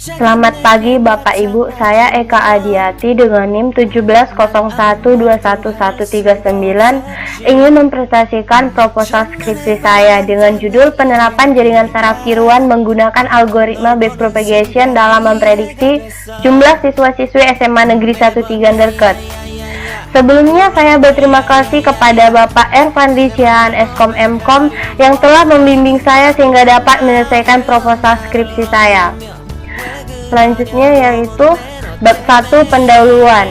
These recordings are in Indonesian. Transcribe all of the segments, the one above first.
Selamat pagi Bapak Ibu, saya Eka Adiati dengan NIM 1701211139 ingin mempresentasikan proposal skripsi saya dengan judul Penerapan Jaringan Saraf Tiruan Menggunakan Algoritma Backpropagation dalam Memprediksi Jumlah Siswa-Siswi SMA Negeri 1 Tiganderket. Sebelumnya saya berterima kasih kepada Bapak Ervandi Siahaan Eskom Mkom yang telah membimbing saya sehingga dapat menyelesaikan proposal skripsi saya. Selanjutnya yaitu bab 1 pendahuluan.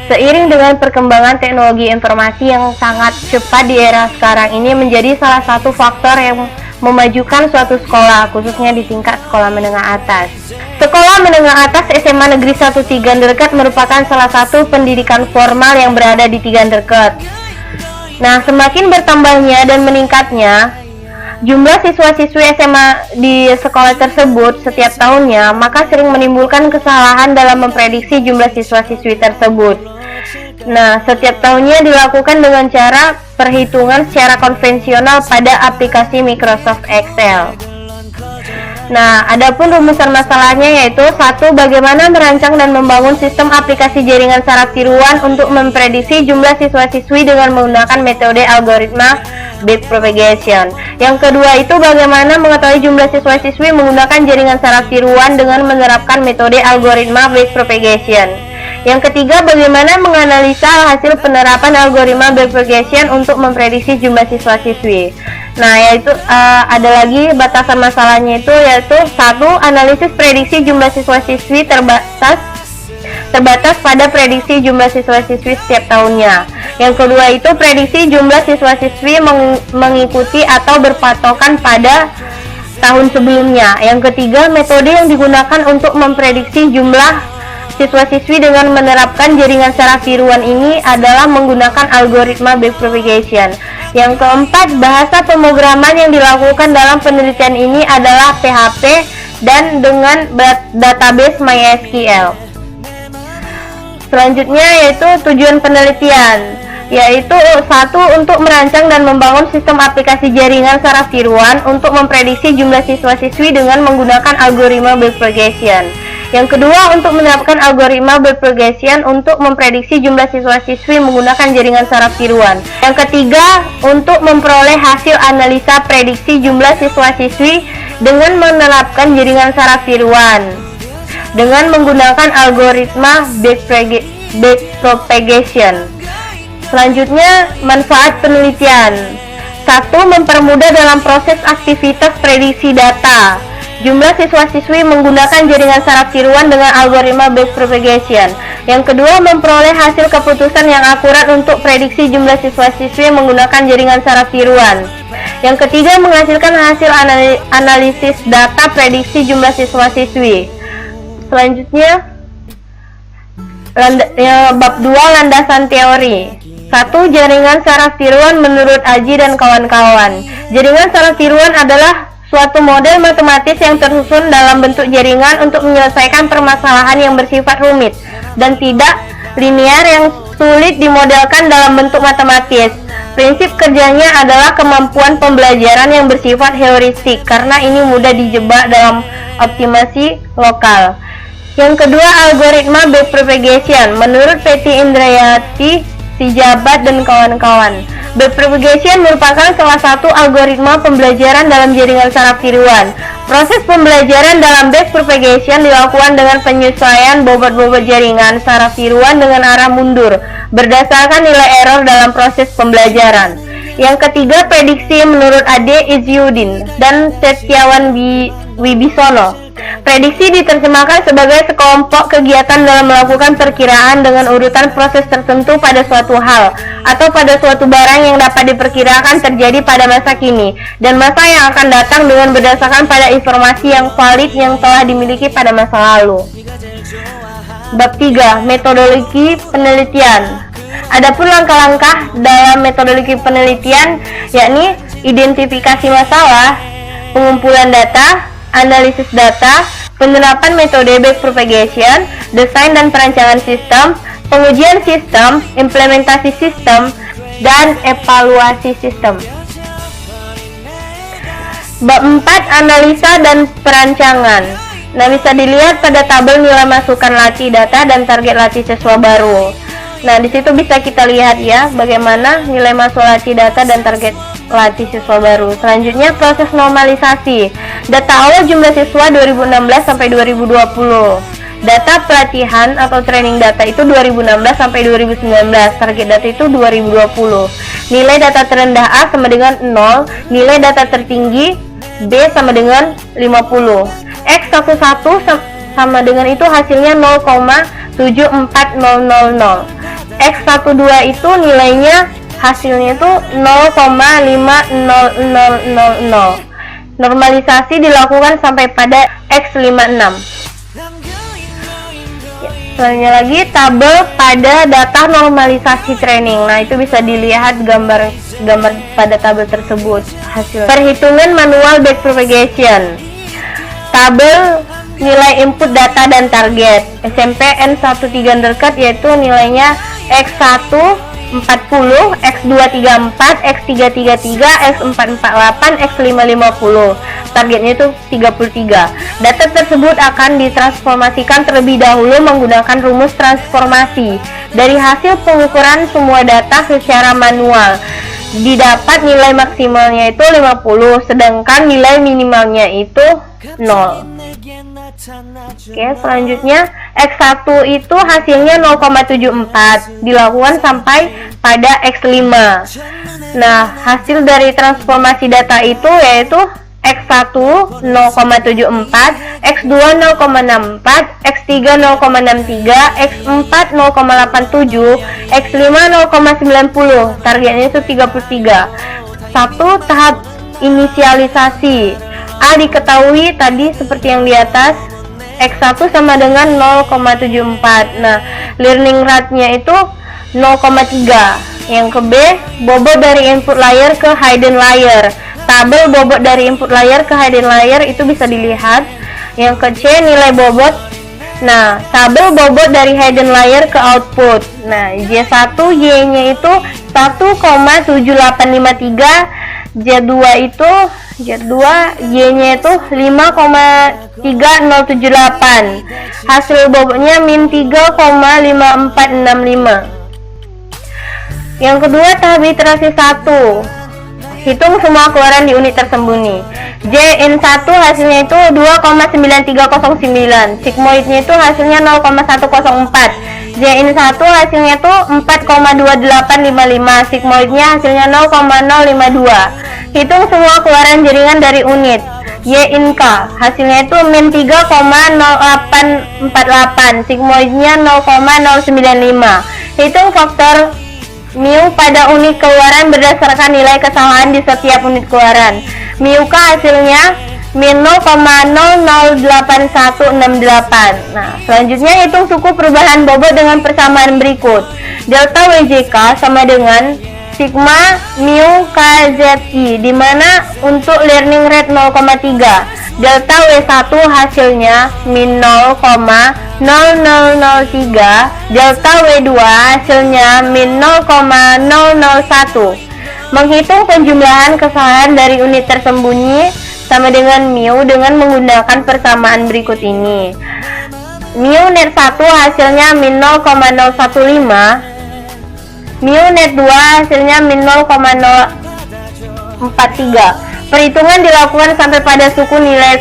Seiring dengan perkembangan teknologi informasi yang sangat cepat di era sekarang ini menjadi salah satu faktor yang memajukan suatu sekolah, khususnya di tingkat sekolah menengah atas. Sekolah menengah atas SMA Negeri 1 Tiganderket merupakan salah satu pendidikan formal yang berada di Tiganderket. Nah, semakin bertambahnya dan meningkatnya jumlah siswa-siswi SMA di sekolah tersebut setiap tahunnya, maka sering menimbulkan kesalahan dalam memprediksi jumlah siswa-siswi tersebut. Nah, setiap tahunnya dilakukan dengan cara perhitungan secara konvensional pada aplikasi Microsoft Excel. Nah, adapun rumusan masalahnya yaitu 1. Bagaimana merancang dan membangun sistem aplikasi jaringan saraf tiruan untuk memprediksi jumlah siswa-siswi dengan menggunakan metode algoritma backpropagation. Yang kedua itu bagaimana mengetahui jumlah siswa-siswi menggunakan jaringan saraf tiruan dengan menerapkan metode algoritma backpropagation. Yang ketiga, bagaimana menganalisa hasil penerapan algoritma backpropagation untuk memprediksi jumlah siswa-siswi. Nah, yaitu ada lagi batasan masalahnya itu yaitu 1. Analisis prediksi jumlah siswa-siswi terbatas pada prediksi jumlah siswa-siswi setiap tahunnya. Yang kedua itu prediksi jumlah siswa-siswi mengikuti atau berpatokan pada tahun sebelumnya. Yang ketiga, metode yang digunakan untuk memprediksi jumlah siswa-siswi dengan menerapkan jaringan saraf tiruan ini adalah menggunakan algoritma backpropagation. Yang keempat, bahasa pemrograman yang dilakukan dalam penelitian ini adalah PHP dan dengan database MySQL. Selanjutnya yaitu tujuan penelitian, yaitu 1. Untuk merancang dan membangun sistem aplikasi jaringan saraf tiruan untuk memprediksi jumlah siswa-siswi dengan menggunakan algoritma backpropagation. Yang kedua, untuk menerapkan algoritma backpropagation untuk memprediksi jumlah siswa-siswi menggunakan jaringan saraf tiruan. Yang ketiga, untuk memperoleh hasil analisa prediksi jumlah siswa-siswi dengan menerapkan jaringan saraf tiruan dengan menggunakan algoritma backpropagation. Selanjutnya, manfaat penelitian. 1. Mempermudah dalam proses aktivitas prediksi data jumlah siswa-siswi menggunakan jaringan saraf tiruan dengan algoritma backpropagation. Yang kedua, memperoleh hasil keputusan yang akurat untuk prediksi jumlah siswa-siswi menggunakan jaringan saraf tiruan. Yang ketiga, menghasilkan hasil analisis data prediksi jumlah siswa-siswi. Selanjutnya, bab 2 landasan teori. 1. Jaringan saraf tiruan menurut Aji dan kawan-kawan. Jaringan saraf tiruan adalah suatu model matematis yang tersusun dalam bentuk jaringan untuk menyelesaikan permasalahan yang bersifat rumit dan tidak linear yang sulit dimodelkan dalam bentuk matematis. Prinsip kerjanya adalah kemampuan pembelajaran yang bersifat heuristik karena ini mudah dijebak dalam optimasi lokal. Yang kedua, algoritma backpropagation menurut Peti Indrayati, Sijabat dan kawan-kawan. Backpropagation merupakan salah satu algoritma pembelajaran dalam jaringan saraf tiruan. Proses pembelajaran dalam backpropagation dilakukan dengan penyesuaian bobot-bobot jaringan saraf tiruan dengan arah mundur berdasarkan nilai error dalam proses pembelajaran. Yang ketiga, prediksi menurut Ade Izyuddin dan Setiawan Wibisono. Prediksi diterjemahkan sebagai sekelompok kegiatan dalam melakukan perkiraan dengan urutan proses tertentu pada suatu hal atau pada suatu barang yang dapat diperkirakan terjadi pada masa kini dan masa yang akan datang dengan berdasarkan pada informasi yang valid yang telah dimiliki pada masa lalu. Bab 3. Metodologi penelitian. Adapun langkah-langkah dalam metodologi penelitian yakni identifikasi masalah, pengumpulan data, analisis data, penerapan metode backpropagation, desain dan perancangan sistem, pengujian sistem, implementasi sistem, dan evaluasi sistem. Bab 4. Analisa dan perancangan. Nah, bisa dilihat pada tabel nilai masukan latih data dan target latih siswa baru. Nah, di situ bisa kita lihat ya bagaimana nilai masuk latih data dan target latih siswa baru. Selanjutnya proses normalisasi. Data awal jumlah siswa 2016 sampai 2020. Data pelatihan atau training data itu 2016 sampai 2019. Target data itu 2020. Nilai data terendah A sama dengan 0, nilai data tertinggi B sama dengan 50. X11 sama dengan itu hasilnya 0,74000. X12 itu nilainya hasilnya itu 0,50000. Normalisasi dilakukan sampai pada X56. Selanjutnya lagi tabel pada data normalisasi training. Nah, itu bisa dilihat gambar pada tabel tersebut hasil. Perhitungan manual backpropagation. Tabel nilai input data dan target SMP N13 dekat yaitu nilainya X1 40, X2 34, X3 33, X4 48, X5 50. Targetnya itu 33. Data tersebut akan ditransformasikan terlebih dahulu menggunakan rumus transformasi. Dari hasil pengukuran semua data secara manual didapat nilai maksimalnya itu 50, sedangkan nilai minimalnya itu 0. Oke, selanjutnya X1 itu hasilnya 0,74 dilakukan sampai pada X5. Nah, hasil dari transformasi data itu yaitu X1 0,74, X2 0,64, X3 0,63, X4 0,87, X5 0,90. Targetnya itu 33. Satu tahap inisialisasi. A diketahui tadi seperti yang di atas, X1 sama dengan 0,74. Nah, learning rate-nya itu 0,3. Yang ke B, bobot dari input layer ke hidden layer. Tabel bobot dari input layer ke hidden layer itu bisa dilihat. Yang ke C, nilai bobot. Nah, tabel bobot dari hidden layer ke output. Nah, J1 Y-nya itu 1,7853, Z2 Y-nya itu 5,3078. Hasil bobotnya min 3,5465. Yang kedua, tahap iterasi 1. Hitung semua keluaran di unit tersembunyi. JN1 hasilnya itu 2,9309. Sigmoidnya itu hasilnya 0,104. JN1 hasilnya itu 4,2855. Sigmoidnya hasilnya 0,052. Hitung semua keluaran jaringan dari unit. YINK hasilnya itu min 3,0848. Sigmoidnya 0,095. Hitung faktor mu pada unit keluaran berdasarkan nilai kesalahan di setiap unit keluaran. Mu K hasilnya min 0,008168. Nah, selanjutnya hitung suku perubahan bobot dengan persamaan berikut. Delta WJK sama dengan sigma mu KZI, di mana untuk learning rate 0,3. Delta W1 hasilnya min 0,0003. Delta W2 hasilnya min 0,001. Menghitung penjumlahan kesalahan dari unit tersembunyi sama dengan mu dengan menggunakan persamaan berikut ini. Mu net 1 hasilnya min 0,015. Mu net 2 hasilnya min 0,043. Perhitungan dilakukan sampai pada suku nilai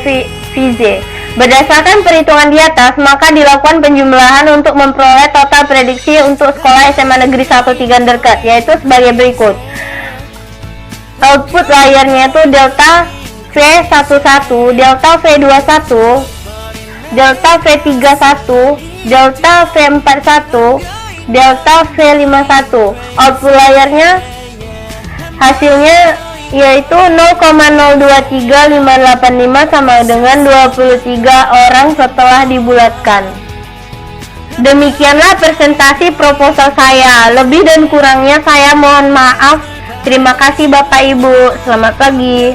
VZ. Berdasarkan perhitungan di atas, maka dilakukan penjumlahan untuk memperoleh total prediksi untuk sekolah SMA Negeri 1 Tiganderkat, yaitu sebagai berikut. Output layarnya itu delta V11, delta V21, delta V31, delta V41, delta V51. Output layarnya hasilnya yaitu 0,023585 sama dengan 23 orang setelah dibulatkan. Demikianlah presentasi proposal saya. Lebih dan kurangnya saya mohon maaf. Terima kasih Bapak Ibu. Selamat pagi.